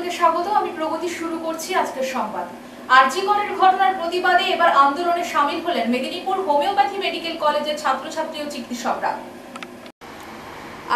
সকলকে স্বাগত। আমি প্রগতি শুরু করছি আজকের সংবাদ। আরজি করের ঘটনার প্রতিবাদে এবার আন্দোলনে শামিল হলেন মেদিনীপুর হোমিওপ্যাথি মেডিকেল কলেজের ছাত্রছাত্রী ও চিকিৎসকরা।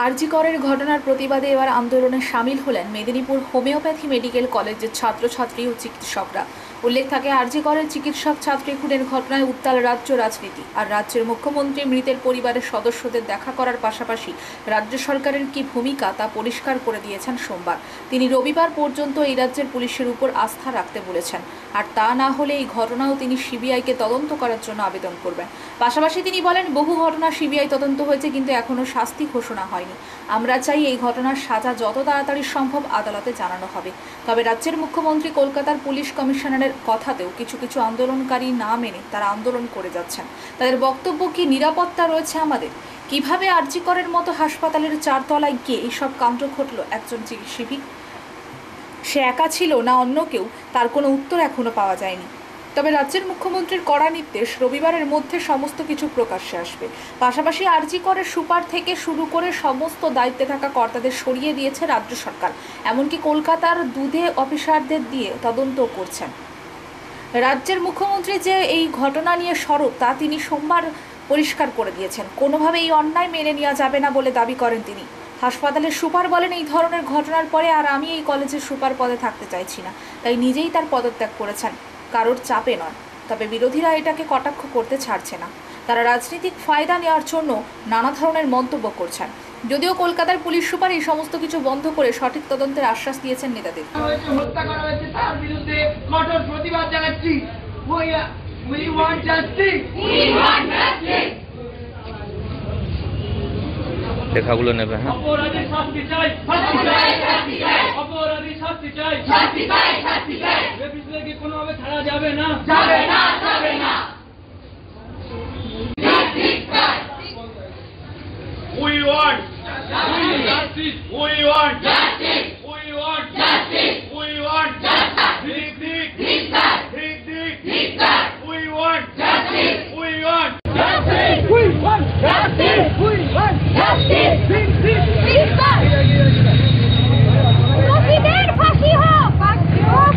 আরজি করের ঘটনার প্রতিবাদে এবার আন্দোলনে শামিল হলেন মেদিনীপুর হোমিওপ্যাথি মেডিকেল কলেজের ছাত্রছাত্রী ও চিকিৎসকরা। উল্লেখ থাকে, আরজি করের চিকিৎসক ছাত্রী খুনের ঘটনায় উত্তাল রাজ্য রাজনীতি। আর রাজ্যের মুখ্যমন্ত্রী মৃতের পরিবারের সদস্যদের দেখা করার পাশাপাশি রাজ্য সরকারের কি ভূমিকা তা পরিষ্কার করে দিয়েছেন সোমবার। তিনি রবিবার পর্যন্ত এই রাজ্যের পুলিশের উপর আস্থা রাখতে বলেছেন, আর তা না হলে এই ঘটনাও তিনি সিবিআইকে তদন্ত করার জন্য আবেদন করবেন। পাশাপাশি তিনি বলেন, বহু ঘটনা সিবিআই তদন্ত হয়েছে, কিন্তু এখনও শাস্তি ঘোষণা হয়নি। আমরা চাই এই ঘটনার সাজা যত তাড়াতাড়ি সম্ভব আদালতে জানানো হবে। তবে রাজ্যের মুখ্যমন্ত্রী কলকাতার পুলিশ কমিশনারের কথাতেও কিছু কিছু আন্দোলনকারী না মেনে তারা আন্দোলন করে যাচ্ছেন। তাদের বক্তব্য, কি নিরাপত্তা রয়েছে আমাদের? কিভাবে আরজি করের মতো হাসপাতালের 4 তলায় গিয়ে এইসব কাণ্ড ঘটল একজন চিকিৎসক? সে একা ছিল না অন্য কেউ? তার কোনো উত্তর এখনো পাওয়া যায়নি। তবে রাজ্যের মুখ্যমন্ত্রীর কড়া নির্দেশ, রবিবারের মধ্যে সমস্ত কিছু প্রকাশ্যে আসবে। পাশাপাশি আরজি করের সুপার থেকে শুরু করে সমস্ত দায়িত্বে থাকা কর্তাদের সরিয়ে দিয়েছে রাজ্য সরকার। এমনকি কলকাতার দুধে অফিসারদের দিয়ে তদন্ত করছেন। রাজ্যের মুখ্যমন্ত্রী যে এই ঘটনা নিয়ে সরব তা তিনি সোমবার পরিষ্কার করে দিয়েছেন। কোনোভাবে এই অন্যায় মেনে নেওয়া যাবে না বলে দাবি করেন তিনি। হাসপাতালের সুপার বলেন, এই ধরনের ঘটনার পরে আর আমি এই কলেজের সুপার পদে থাকতে চাইছি না, তাই নিজেই তার পদত্যাগ করেছেন, কারোর চাপে নয়। তবে বিরোধীরা এটাকে কটাক্ষ করতে ছাড়ছে না। তারা রাজনৈতিক ফায়দা নেওয়ার জন্য নানা ধরনের মন্তব্য করছেন। যদিও কলকাতার পুলিশ সুপার এই সমস্ত কিছু বন্ধ করে সঠিক তদন্তের আশ্বাস দিয়েছেন নেতাদের। হত্যা করা হয়েছে, তার বিরুদ্ধে কঠোর প্রতিবাদ জানাচ্ছি। We want justice. We want justice. লেখাগুলো নেবে। হ্যাঁ, অপরাধী শাস্তি চাই, শাস্তি চাই, শাস্তি চাই। অপরাধী শাস্তি চাই, শাস্তি চাই, শাস্তি চাই। রেপিস্টকে কোনোভাবে ছাড়া যাবে না, যাবে না, যাবে না। We want justice. We want justice. We want justice. We want justice. We want justice. We want justice. We want justice. We want justice. দোষীদের ফাঁসি হোক,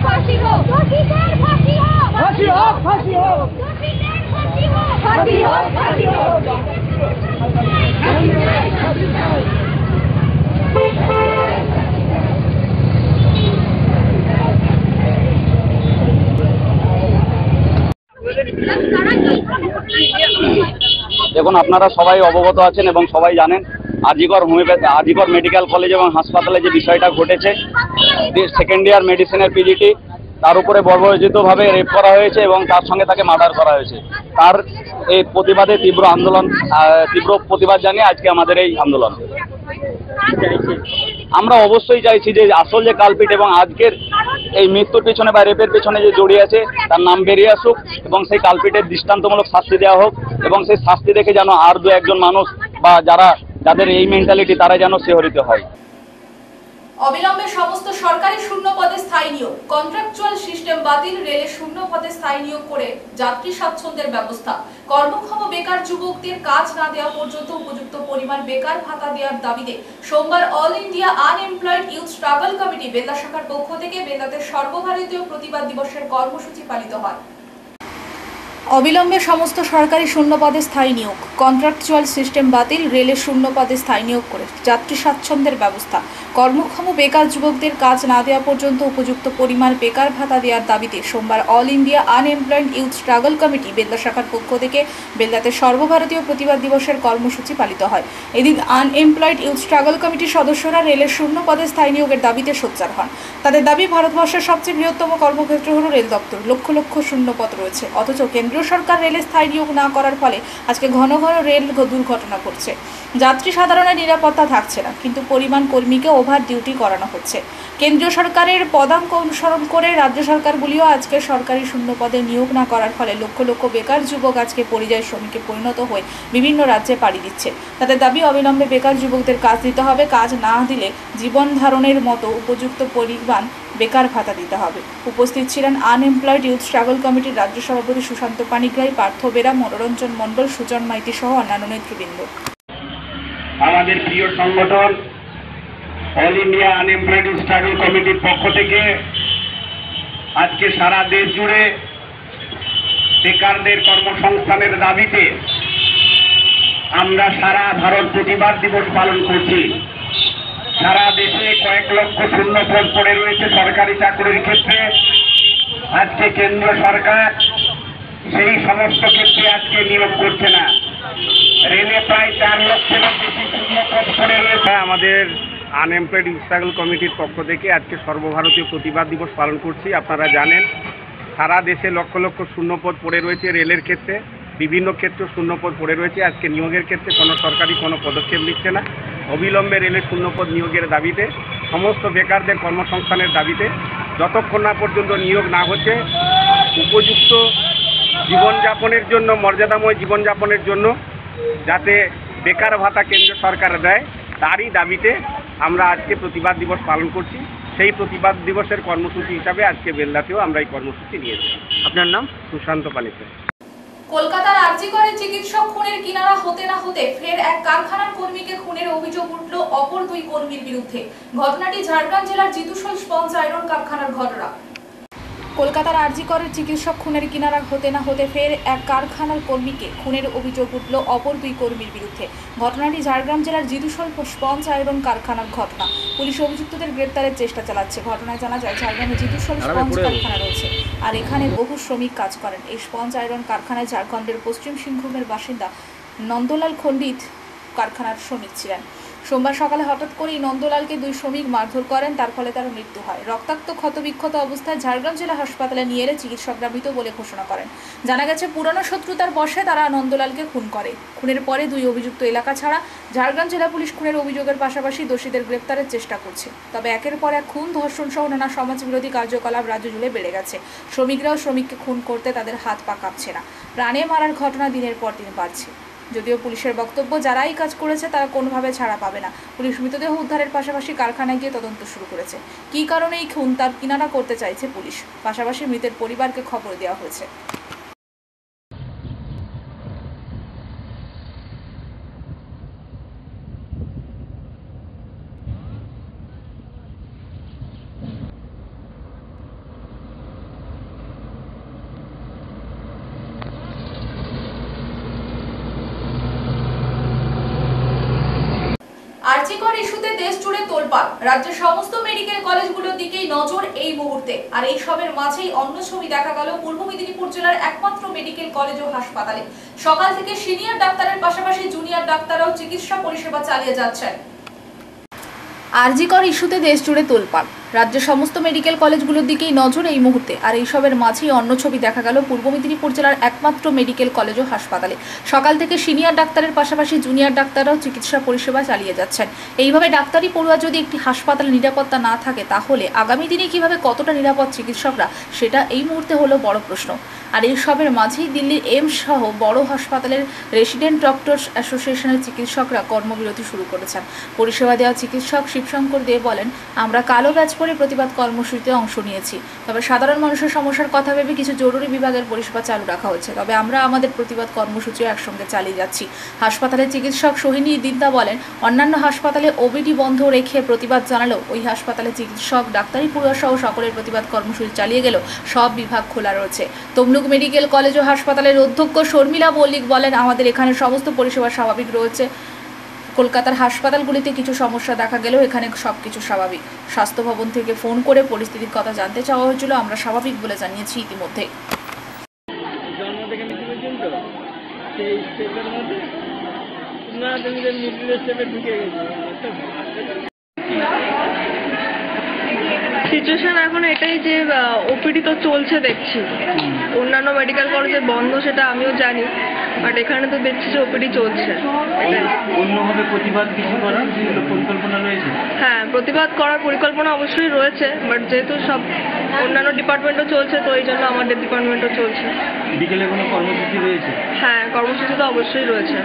ফাঁসি হোক, দোষীদের ফাঁসি হোক, ফাঁসি হোক, ফাঁসি হোক, দোষীদের ফাঁসি হোক, ফাঁসি হোক, ফাঁসি হোক। দেখুন, আপনারা সবাই অবগত আছেন এবং সবাই জানেন আরজিকর মেডিকেল কলেজ এবং হাসপাতালে যে বিষয়টা ঘটেছে, সেকেন্ড ইয়ার মেডিসিনের পিজিটি, তার উপরে বর্বরোচিতভাবে রেপ করা হয়েছে এবং তার সঙ্গে তাকে মার্ডার করা হয়েছে। তার এই প্রতিবাদে তীব্র প্রতিবাদ জানিয়ে আজকে আমাদের এই আন্দোলন। আমরা অবশ্যই চাইছি যে আসল যে কালপিট এবং আজকের এই মৃত্যুর পেছনে বা রেপের পেছনে যে জড়িয়ে আছে তার নাম বেরিয়ে আসুক এবং সেই কালপিটের দৃষ্টান্তমূলক শাস্তি দেওয়া হোক এবং সেই শাস্তি দেখে যেন আর দু একজন মানুষ বা যাদের এই মেন্টালিটি তারা যেন শিহরিত হয়। অবিলম্বে সমস্ত সরকারি শূন্য পদে স্থায়ী নিয়োগ, কন্ট্রাকচুয়াল সিস্টেম বাতিল, রেলে শূন্য পদে স্থায়ী নিয়োগ করে যাত্রী স্বাচ্ছন্দ্যের ব্যবস্থা, কর্মক্ষম বেকার যুবকদের কাজ না দেওয়া পর্যন্ত উপযুক্ত পরিমাণ বেকার ভাতা দেওয়ার দাবিতে সোমবার all India unemployed youth struggle committee Bella শাখার পক্ষ থেকে বেল্লাতে সর্বভারতীয় প্রতিবাদ দিবসের কর্মসূচি পালিত হয়। অবিলম্বে সমস্ত সরকারি শূন্য পদে স্থায়ী নিয়োগ, কন্ট্রাকচুয়াল সিস্টেম বাতিল, রেলে শূন্য পদে স্থায়ী নিয়োগ করে যাত্রী স্বাচ্ছন্দ্যের ব্যবস্থা, কর্মক্ষম বেকার যুবকদের কাজ না দেওয়া পর্যন্ত উপযুক্ত পরিমাণ বেকার ভাতা দেওয়ার দাবিতে সোমবার all India unemployed youth struggle committee Bella শাখার পক্ষ থেকে বেল্লাতে সর্বভারতীয় প্রতিবাদ দিবসের কর্মসূচি পালিত হয়। এদিন আনএমপ্লয়েড ইউথ স্ট্রাগল কমিটির সদস্যরা রেলের শূন্য পদে স্থায়ী নিয়োগের দাবিতে সোচ্চার হন। তাদের দাবি, ভারতবর্ষের সবচেয়ে বৃহত্তম কর্মক্ষেত্র হল রেল দপ্তর। লক্ষ লক্ষ শূন্য পদ রয়েছে, অথচ কেন্দ্রীয় সরকার রেলে স্থায়ী নিয়োগ না করার ফলে আজকে ঘন ঘন রেল দুর্ঘটনা ঘটছে। যাত্রী সাধারণের নিরাপত্তা থাকছে না, কিন্তু পরিমাণ কর্মীকে ওভার ডিউটি করানো হচ্ছে। কেন্দ্রীয় সরকারের পদাঙ্ক অনুসরণ করে রাজ্য সরকারগুলিও আজকে সরকারি শূন্য পদে নিয়োগ না করার ফলে লক্ষ লক্ষ বেকার যুবক আজকে পরিযায়ী শ্রমিকে পরিণত হয়ে বিভিন্ন রাজ্যে পাড়ি দিচ্ছে। তাদের দাবি, অবিলম্বে বেকার যুবকদের কাজ দিতে হবে, কাজ না দিলে জীবন ধারণের মতো উপযুক্ত পরিমাণ বেকার ভাতা দিতে হবে। উপস্থিত ছিলেন আনএমপ্লয়েড ইউথ স্ট্রাগল কমিটির রাজ্য সভাপতি সুশান্ত পানিগ্রাহী, পার্থ বেরা, মনোরঞ্জন মণ্ডল, সুজন মাইতি সহ অন্যান্য নেতৃবৃন্দ। আমাদের প্রিয় সংগঠন অল ইন্ডিয়া আনএমপ্লয়েড স্ট্রাগল কমিটির পক্ষ থেকে আজকে সারা দেশ জুড়ে বেকারদের কর্মসংস্থানের দাবিতে আমরা সারা ভারত প্রতিবাদ দিবস পালন করছি। সারা দেশে কয়েক লক্ষ শূন্য পদ পড়ে রয়েছে সরকারি চাকরির ক্ষেত্রে। আজকে কেন্দ্র সরকার সেই সমস্ত ক্ষেত্রে আজকে নিয়োগ করছে না। রেলে প্রায় 4 লক্ষেরও বেশি শূন্য পদ পড়ে রয়েছে। আমাদের আনএমপ্লয়েড স্ট্রাগল কমিটির পক্ষ থেকে আজকে সর্বভারতীয় প্রতিবাদ দিবস পালন করছি। আপনারা জানেন সারা দেশে লক্ষ লক্ষ শূন্যপদ পড়ে রয়েছে। রেলের ক্ষেত্রে বিভিন্ন ক্ষেত্রে শূন্যপদ পড়ে রয়েছে। আজকে নিয়োগের ক্ষেত্রে কোনো সরকারি কোনো পদক্ষেপ নিচ্ছে না। অবিলম্বে রেলের শূন্যপদ নিয়োগের দাবিতে, সমস্ত বেকারদের কর্মসংস্থানের দাবিতে যতক্ষণ না পর্যন্ত নিয়োগ না হচ্ছে, উপযুক্ত জীবনযাপনের জন্য, মর্যাদাময় জীবনযাপনের জন্য যাতে বেকার ভাতা কেন্দ্র সরকার দেয়, তারই দাবিতে আমরা আজকে প্রতিবাদ দিবস পালন করছি। সেই প্রতিবাদ দিবসের কর্মসূচি হিসাবে আজকে বেলদাতেও আমরা এই কর্মসূচি নিয়েছি। আপনার নাম? সুশান্ত পানিতে। কলকাতার আরজিকরে চিকিৎসক খুনের কিনারা হতে না হতে ফের এক কারখানার কর্মীকে খুনের অভিযোগ উঠল অপর 2 কর্মীর বিরুদ্ধে। ঘটনাটি ঝাড়গ্রাম জেলার জিতুসল স্পঞ্জ আয়রন কারখানার ঘটনা। কলকাতার আরজিকরের চিকিৎসক খুনের কিনারা হতে না হতে ফের এক কারখানার কর্মীকে খুনের অভিযোগ উঠল অপর 2 কর্মীর বিরুদ্ধে। ঘটনাটি ঝাড়গ্রাম জেলার জিতুসল স্পঞ্জ আয়রন কারখানার ঘটনা। পুলিশ অভিযুক্তদের গ্রেপ্তারের চেষ্টা চালাচ্ছে। ঘটনায় জানা যায় ঝাড়গ্রামে জিতুসল স্পঞ্জ কারখানা রয়েছে, আর এখানে বহু শ্রমিক কাজ করেন। এই স্পঞ্জ আয়রন কারখানায় ঝাড়খণ্ডের পশ্চিম সিংভূমের বাসিন্দা নন্দলাল খণ্ডিত কারখানার শ্রমিক ছিলেন। সোমবার সকালে হঠাৎ করেই নন্দলালকে 2 শ্রমিক মারধর করেন, তার ফলে তার মৃত্যু হয়। রক্তাক্ত ক্ষতবিক্ষত অবস্থায় ঝাড়গ্রাম জেলা হাসপাতালে নিয়ে এলে চিকিৎসকরা মৃত বলে ঘোষণা করেন। জানা গেছে পুরনো শত্রুতার বশে তারা নন্দলালকে খুন করে। খুনের পরে 2 অভিযুক্ত এলাকা ছাড়া ঝাড়গ্রাম জেলা পুলিশ খুনের অভিযোগের পাশাপাশি দোষীদের গ্রেপ্তারের চেষ্টা করছে। তবে একের পর এক খুন, ধর্ষণ সহ নানা সমাজবিরোধী কার্যকলাপ রাজ্য জুড়ে বেড়ে গেছে। শ্রমিকরাও শ্রমিককে খুন করতে তাদের হাত পা কাঁপছে না। প্রাণে মারার ঘটনা দিনের পর দিন বাড়ছে। যদিও পুলিশের বক্তব্য, যারা এই কাজ করেছে তারা কোনোভাবে ছাড়া পাবে না। পুলিশ মৃতদেহ উদ্ধারের পাশাপাশি কারখানায় গিয়ে তদন্ত শুরু করেছে। কী কারণে এই খুন তার কিনারা করতে চাইছে পুলিশ। পাশাপাশি মৃতের পরিবারকে খবর দেওয়া হয়েছে। আরজিকর ইস্যুতে দেশ জুড়ে তোলপাড়। রাজ্যের সমস্ত মেডিকেল কলেজগুলোর দিকেই নজর এই মুহূর্তে। আর এই সবের মাঝেই অন্য ছবি দেখা গেল পূর্ব মেদিনীপুর জেলার একমাত্র মেডিকেল কলেজ ও হাসপাতালে। সকাল থেকে সিনিয়র ডাক্তারের পাশাপাশি জুনিয়র ডাক্তাররাও চিকিৎসা পরিষেবা চালিয়ে যাচ্ছেন। আরজিকর ইস্যুতে দেশ জুড়ে তোলপাড়। রাজ্যের সমস্ত মেডিকেল কলেজগুলোর দিকেই নজর এই মুহূর্তে। আর এইসবের মাঝেই অন্য ছবি দেখা গেল পূর্ব মেদিনীপুর জেলার একমাত্র মেডিকেল কলেজ ও হাসপাতালে। সকাল থেকে সিনিয়র ডাক্তারের পাশাপাশি জুনিয়র ডাক্তাররাও চিকিৎসা পরিষেবা চালিয়ে যাচ্ছেন। এইভাবে ডাক্তারি পড়ুয়া যদি একটি হাসপাতালে নিরাপত্তা না থাকে, তাহলে আগামী দিনে কিভাবে কতটা নিরাপদ চিকিৎসকরা, সেটা এই মুহূর্তে হলো বড় প্রশ্ন। আর এইসবের মাঝেই দিল্লির এইমস সহ বড় হাসপাতালের রেসিডেন্ট ডক্টরস অ্যাসোসিয়েশনের চিকিৎসকরা কর্মবিরতি শুরু করেছেন। পরিষেবা দেওয়া চিকিৎসক শিবশঙ্কর দে বলেন, আমরা কালো ব্যাচ পরে প্রতিবাদ কর্মসূচিতে অংশ নিয়েছি। তবে সাধারণ মানুষের সমস্যার কথা ভেবে কিছু জরুরি বিভাগের পরিষেবা চালু রাখা হয়েছে। তবে আমরা আমাদের প্রতিবাদ কর্মসূচি একসঙ্গে চালিয়ে যাচ্ছি। হাসপাতালের চিকিৎসক সোহিনী দিদ্দা বলেন, অন্যান্য হাসপাতালে ওবিডি বন্ধ রেখে প্রতিবাদ জানালেও ওই হাসপাতালে চিকিৎসক, ডাক্তারি পড়ুয়া সহ সকলের প্রতিবাদ কর্মসূচি চালিয়ে গেলেও সব বিভাগ খোলা রয়েছে। তমলুক মেডিকেল কলেজ ও হাসপাতালের অধ্যক্ষ শর্মিলা মল্লিক বলেন, আমাদের এখানে সমস্ত পরিষেবা স্বাভাবিক রয়েছে। কলকাতার হাসপাতালগুলিতে কিছু সমস্যা দেখা গেলেও এখানে সবকিছু স্বাভাবিক। স্বাস্থ্য ভবন থেকে ফোন করে পরিস্থিতির কথা জানতে চাওয়া হয়েছিল, আমরা স্বাভাবিক বলে জানিয়েছি ইতিমধ্যে। জন্ম থেকে মৃত্যু পর্যন্ত সেই স্টেপের মধ্যে না তুমি মিডিল স্টেপে ঢুকে গেছো। সিচুয়েশন এখন এটাই যে ওপিডি তো চলছে দেখছি, অন্যান্য মেডিকেল কলেজে বন্ধ সেটা আমিও জানি, বাট এখানে তো দেখছি যে ওপিডি চলছে। অন্যভাবে প্রতিবাদ কিছু করার পরিকল্পনা রয়েছে? হ্যাঁ, প্রতিবাদ করার পরিকল্পনা অবশ্যই রয়েছে, বাট যেহেতু সব অন্যান্য ডিপার্টমেন্টও চলছে তো এই জন্য আমাদের ডিপার্টমেন্টও চলছে। বিকেলে কোনো কর্মসূচি রয়েছে? হ্যাঁ, কর্মসূচি তো অবশ্যই রয়েছে।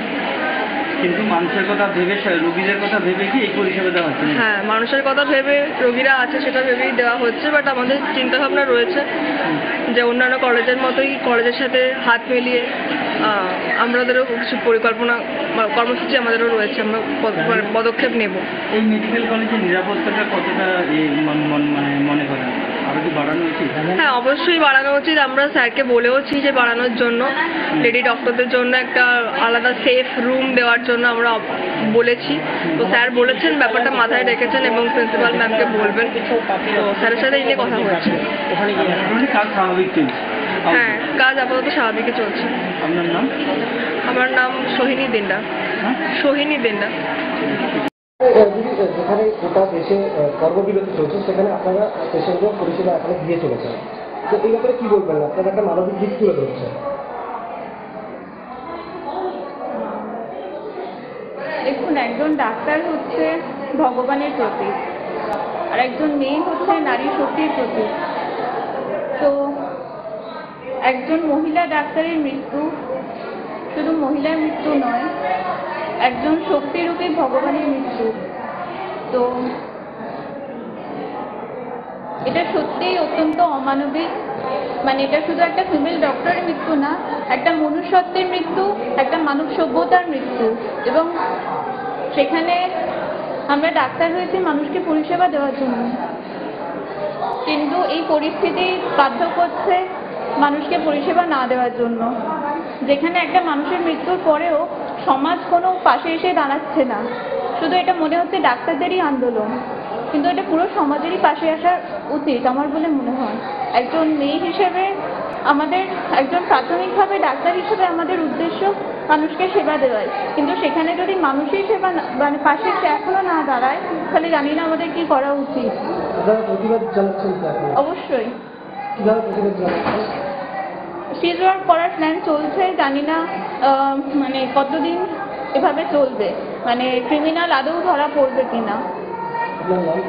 কিন্তু মানুষের কথা ভেবে, রোগীদের কথা ভেবে কি এই পরিষেবা দেওয়া হচ্ছে? হ্যাঁ, মানুষের কথা ভেবে, রোগীরা আছে সেটা ভেবেই দেওয়া হচ্ছে, বাট আমাদের চিন্তাভাবনা রয়েছে যে অন্যান্য কলেজের মতোই কলেজের সাথে হাত মিলিয়ে আমাদেরও কিছু পরিকল্পনা কর্মসূচি আমাদেরও রয়েছে, আমরা পদক্ষেপ নেব। এই মেডিকেল কলেজের নিরাপত্তাটা কতটা মনে করেন আরো কি বাড়ানো উচিত? হ্যাঁ, অবশ্যই বাড়ানো উচিত। আমরা স্যারকে বলেওছি যে বাড়ানোর জন্য, লেডি ডক্টরদের জন্য একটা আলাদা সেফ রুম দেওয়ার জন্য আমরা বলেছি। তো স্যার বলেছেন, ব্যাপারটা মাথায় রেখেছেন এবং প্রিন্সিপাল ম্যামকে বলবেন। তো স্যারের সাথে এই নিয়ে কথা হচ্ছে। কাজ স্বাভাবিক চলছে? হ্যাঁ, কাজ আপাতত স্বাভাবিকই চলছে। আপনার নাম? আমার নাম সোহিনী দিন্ডা। সোহিনী দিন্ডা। দিদি, যেখানে গোটা দেশে কর্মবিরতি চলছে সেখানে আপনারা পেশেন্টদের পরিষেবা এখানে দিয়ে চলেছেন, তো এই ব্যাপারে কি বলবেন? আপনারা একটা মানবিক দিক তুলে ধরছেন। দেখুন, একজন ডাক্তার হচ্ছে ভগবানের প্রতীক, আর একজন মেয়ে হচ্ছে নারী শক্তির প্রতীক। তো একজন মহিলা ডাক্তারের মৃত্যু শুধু মহিলার মৃত্যু নয়, একজন শক্তিরূপী ভগবানের মৃত্যু। তো এটা সত্যিই অত্যন্ত অমানবিক। মানে এটা শুধু একটা ফিমেল ডক্টরের মৃত্যু না, একটা মনুষ্যত্বের মৃত্যু, একটা মানব সভ্যতার মৃত্যু। এবং সেখানে আমরা ডাক্তার হয়েছি মানুষকে পরিষেবা দেওয়ার জন্য, কিন্তু এই পরিস্থিতি বাধ্য করছে মানুষকে পরিষেবা না দেওয়ার জন্য। যেখানে একটা মানুষের মৃত্যুর পরেও সমাজ কোনো পাশে এসে দাঁড়াচ্ছে না, শুধু এটা মনে হচ্ছে ডাক্তারদেরই আন্দোলন, কিন্তু এটা পুরো সমাজেরই পাশে আসা উচিত আমার বলে মনে হয়। একজন মেয়ে হিসেবে আমাদের, একজন প্রাথমিকভাবে ডাক্তার হিসেবে আমাদের উদ্দেশ্য মানুষকে সেবা দেওয়াই, কিন্তু সেখানে যদি মানুষের সেবা মানে পাশে এখনো না দাঁড়ায়, তাহলে জানি না আমাদের কি করা উচিত। প্রতিবাদ জানাচ্ছেন? অবশ্যই কিভাবে প্রতিবাদ জানাচ্ছেন? ফিল্ড ওয়ার্ক করার প্ল্যান চলছে, জানি না মানে কতদিন এভাবে চলবে, মানে ক্রিমিনাল আদৌ ধরা পড়বে কিনা। আপনার নাম?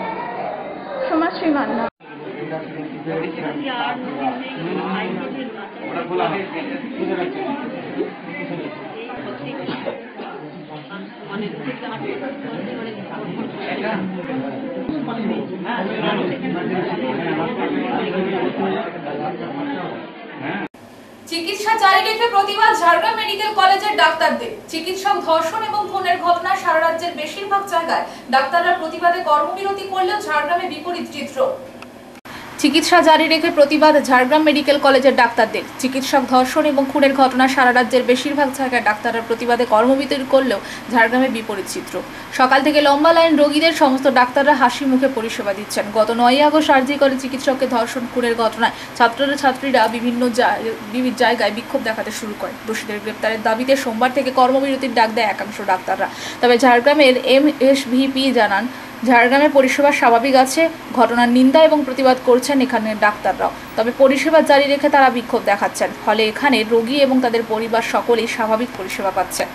সমাজশ্রী মান্না। চিকিৎসা জারি রেখে প্রতিবাদ ঝাড়গ্রাম মেডিকেল কলেজের ডাক্তারদের। চিকিৎসক ধর্ষণ এবং খুনের ঘটনায় সারা রাজ্যের বেশিরভাগ জায়গায় ডাক্তাররা প্রতিবাদে কর্মবিরতি করলেও ঝাড়গ্রামে বিপরীত চিত্র। চিকিৎসা জারি রেখে প্রতিবাদ ঝাড়গ্রাম মেডিকেল কলেজের ডাক্তারদের। চিকিৎসক ধর্ষণ এবং খুনের ঘটনা সারা রাজ্যের বেশিরভাগ জায়গায় ডাক্তাররা প্রতিবাদে কর্মবিরতি করলেও ঝাড়গ্রামে বিপরীত চিত্র। সকাল থেকে লম্বা লাইন, রোগীদের সমস্ত ডাক্তাররা হাসি মুখে পরিষেবা দিচ্ছেন। গত 9 আগস্ট আরজি করে চিকিৎসককে ধর্ষণ খুনের ঘটনায় ছাত্রীরা বিভিন্ন জায়গায় বিক্ষোভ দেখাতে শুরু করে। দোষীদের গ্রেপ্তারের দাবিতে সোমবার থেকে কর্মবিরতির ডাক দেয় একাংশ ডাক্তাররা। তবে ঝাড়গ্রামের MSVP জানান, ঝাড়গ্রামে পরিষেবা স্বাভাবিক আছে। ঘটনার নিন্দা এবং প্রতিবাদ করছেন এখানের ডাক্তাররাও। তবে পরিষেবা জারি রেখে তারা বিক্ষোভ দেখাচ্ছেন, ফলে এখানে রোগী এবং তাদের পরিবার সকলেই স্বাভাবিক পরিষেবা পাচ্ছেন।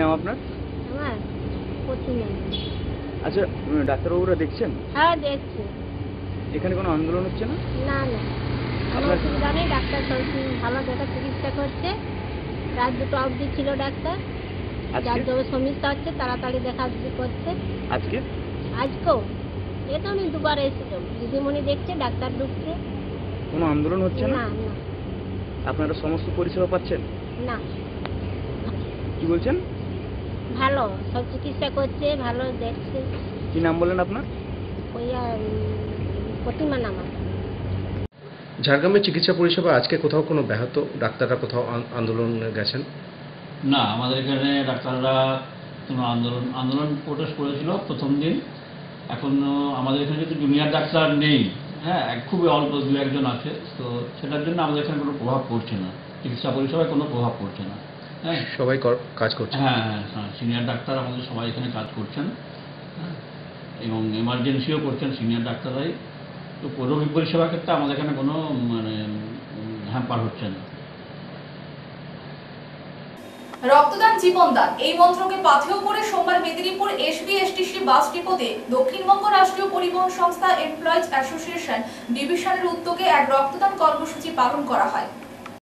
নাম আপনার? আমার প্রতিমা। আচ্ছা, ডাক্তারবাবুরা দেখছেন? হ্যাঁ, দেখছি। এখানে কোনো আন্দোলন হচ্ছে না? না না, কোনো অসুবিধা নেই। ডাক্তার ভালো জায়গা চিকিৎসা করছে। রাত 2টা অবধি ছিল ডাক্তার। যার যবে সমস্যা হচ্ছে তাড়াতাড়ি দেখা করছে। আজকে আজকেও এটা আমি দুবার এসেছিলাম, দিদিমণি দেখছে, ডাক্তার ঢুকছে। কোনো আন্দোলন হচ্ছে না? না না আপনারা সমস্ত পরিষেবা পাচ্ছেন? না, কি বলছেন? ভালো সব চিকিৎসা করছে, ভালো দেখছে। কি নাম বলেন আপনার? ওই প্রতিমা নামা। ঝাড়গ্রামের চিকিৎসা পরিষেবা আজকে কোথাও কোনো ব্যাহত, ডাক্তাররা কোথাও আন্দোলন গেছেন? না, আমাদের এখানে ডাক্তাররা কোনো আন্দোলন প্রোটেস্ট করেছিল প্রথম দিন। এখন আমাদের এখানে যেহেতু জুনিয়র ডাক্তার নেই, হ্যাঁ, খুবই অল্প দু একজন আছে, তো সেটার জন্য আমাদের এখানে কোনো প্রভাব পড়ছে না, চিকিৎসা পরিষেবায় কোনো প্রভাব পড়ছে না। হ্যাঁ, সবাই কাজ করছে? হ্যাঁ হ্যাঁ হ্যাঁ, সিনিয়র ডাক্তার আমাদের সবাই এখানে কাজ করছেন, হ্যাঁ, এবং এমার্জেন্সিও করছেন সিনিয়র ডাক্তাররাই। তো রোগী পরিষেবার ক্ষেত্রে আমাদের এখানে কোনো হ্যাম্পার হচ্ছে না। রক্তদান জীবনদান এই মন্ত্রকে পাথেয় করে সোমবার মেদিনীপুর এসবি/এসটিসি বাস ডিপোতে দক্ষিণবঙ্গ রাষ্ট্রীয় পরিবহন সংস্থা এমপ্লয়িজ অ্যাসোসিয়েশন ডিভিশনের উদ্যোগে এক রক্তদান কর্মসূচি পালন করা হয়।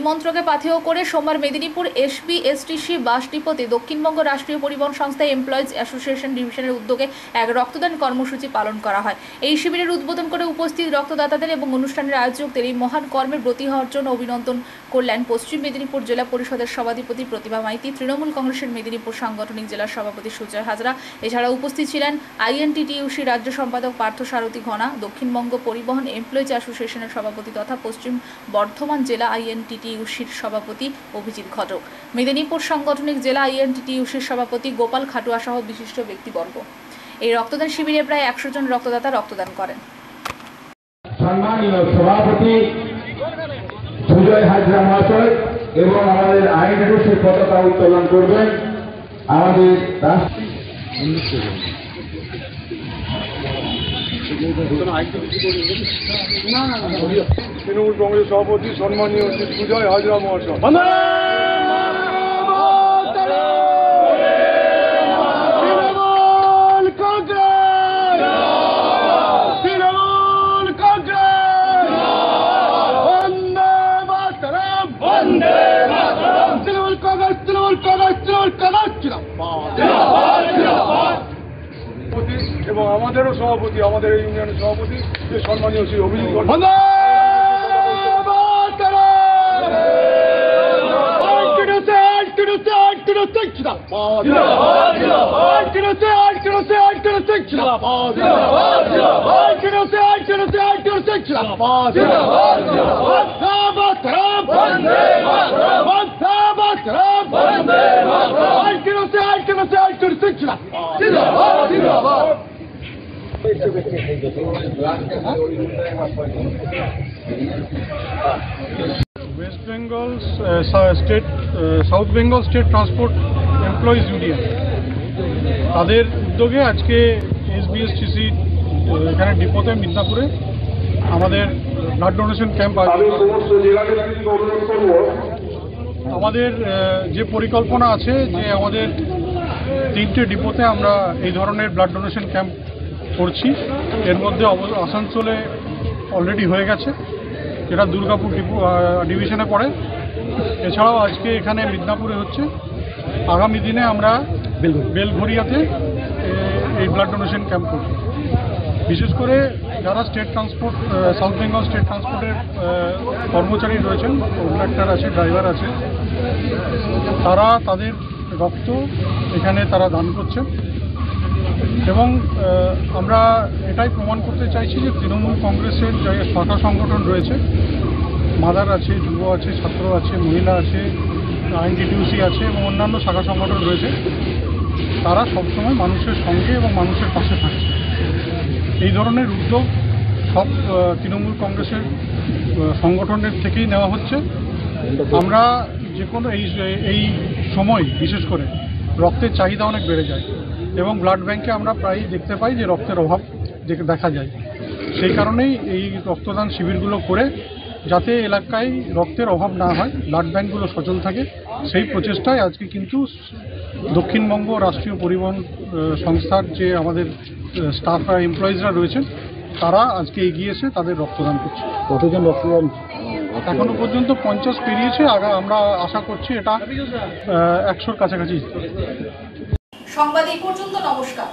মন্ত্রকে পাথেয় করে সোমবার মেদিনীপুর এসবি/এসটিসি বাস ডিপোতে দক্ষিণবঙ্গ রাষ্ট্রীয় পরিবহন সংস্থা এমপ্লয়িজ অ্যাসোসিয়েশন ডিভিশনের উদ্যোগে এক রক্তদান কর্মসূচি পালন করা হয়। এই শিবিরের উদ্বোধন করে উপস্থিত রক্তদাতাদের এবং অনুষ্ঠানের আয়োজকদের এই মহান কর্মের ব্রতী হওয়ার জন্য অভিনন্দন করলেন পশ্চিম মেদিনীপুর জেলা পরিষদের সভাধিপতি প্রতিভা মাইতি, তৃণমূল কংগ্রেসের মেদিনীপুর সাংগঠনিক জেলার সভাপতি সুজয় হাজরা। এছাড়া উপস্থিত ছিলেন আইএনটিটিইউসি রাজ্য সম্পাদক পার্থ সারথী ঘনা, দক্ষিণবঙ্গ পরিবহন এমপ্লয়িজ অ্যাসোসিয়েশনের সভাপতি তথা পশ্চিম বর্ধমান জেলা আইএনটিটিইউসির সভাপতি অভিজিৎ ঘটক, মেদিনীপুর সাংগঠনিক জেলা আইএনটিটিইউসির সভাপতি গোপাল খাটুয়া সহ বিশিষ্ট ব্যক্তিবর্গ। এই রক্তদান শিবিরে প্রায় 100 জন রক্তদাতা রক্তদান করেন। সম্মানীয় সভাপতি সুজয় হাজরা মহাশয় এবং আমাদের আইনটিটিউসির পতাকা উত্তোলন করবেন আমাদের তৃণমূল কংগ্রেস সভাপতি সম্মানীয় সুজয় হাজরা মহাশয়। এবং আমাদেরও সভাপতি, আমাদের এই ইউনিয়নের সভাপতি যে সম্মানীয় Shri Abhijit West Bengal state south Bengal state transport employees union তাদের উদ্যোগে আজকে এসবিএসটিসি এখানে ডিপোতে মিদনাপুরে আমাদের ব্লাড ডোনেশন ক্যাম্প আছে। আমাদের যে পরিকল্পনা আছে যে আমাদের 3টে ডিপোতে আমরা এই ধরনের ব্লাড ডোনেশন ক্যাম্প করছি। এর মধ্যে আসানসোলে অলরেডি হয়ে গেছে, যেটা দুর্গাপুর ডিভিশনে পড়ে। এছাড়াও আজকে এখানে মিদনাপুরে হচ্ছে। আগামী দিনে আমরা বেলঘরিয়াতে এই ব্লাড ডোনেশন ক্যাম্প করব। বিশেষ করে যারা state transport south Bengal state ট্রান্সপোর্টের কর্মচারী রয়েছেন, কন্ডাক্টর আছে, ড্রাইভার আছে, তারা তাদের রক্ত এখানে তারা দান করছে। এবং আমরা এটাই প্রমাণ করতে চাইছি যে তৃণমূল কংগ্রেসের যে শাখা সংগঠন রয়েছে, মাদার আছে, যুব আছে, ছাত্র আছে, মহিলা আছে, আইএনটিটিইউসি আছে এবং অন্যান্য শাখা সংগঠন রয়েছে, তারা সবসময় মানুষের সঙ্গে এবং মানুষের পাশে থাকছে। এই ধরনের উদ্যোগ সব তৃণমূল কংগ্রেসের সংগঠনের থেকেই নেওয়া হচ্ছে। আমরা যে কোনো এই সময় বিশেষ করে রক্তের চাহিদা অনেক বেড়ে যায় এবং ব্লাড ব্যাংকে আমরা প্রায়ই দেখতে পাই যে রক্তের অভাব দেখা যায়। সেই কারণেই এই রক্তদান শিবিরগুলো করে যাতে এলাকায় রক্তের অভাব না হয়, ব্লাড ব্যাংকগুলো সচল থাকে, সেই প্রচেষ্টায় আজকে কিন্তু দক্ষিণবঙ্গ রাষ্ট্রীয় পরিবহন সংস্থার যে আমাদের স্টাফরা এমপ্লয়িজরা রয়েছেন, তারা আজকে এগিয়ে এসে তাদের রক্তদান করছে। কতজন রক্তদান এখনো পর্যন্ত 50 পেরিয়েছে। আমরা আশা করছি এটা 100-র কাছাকাছি। সংবাদ এই পর্যন্ত। নমস্কার।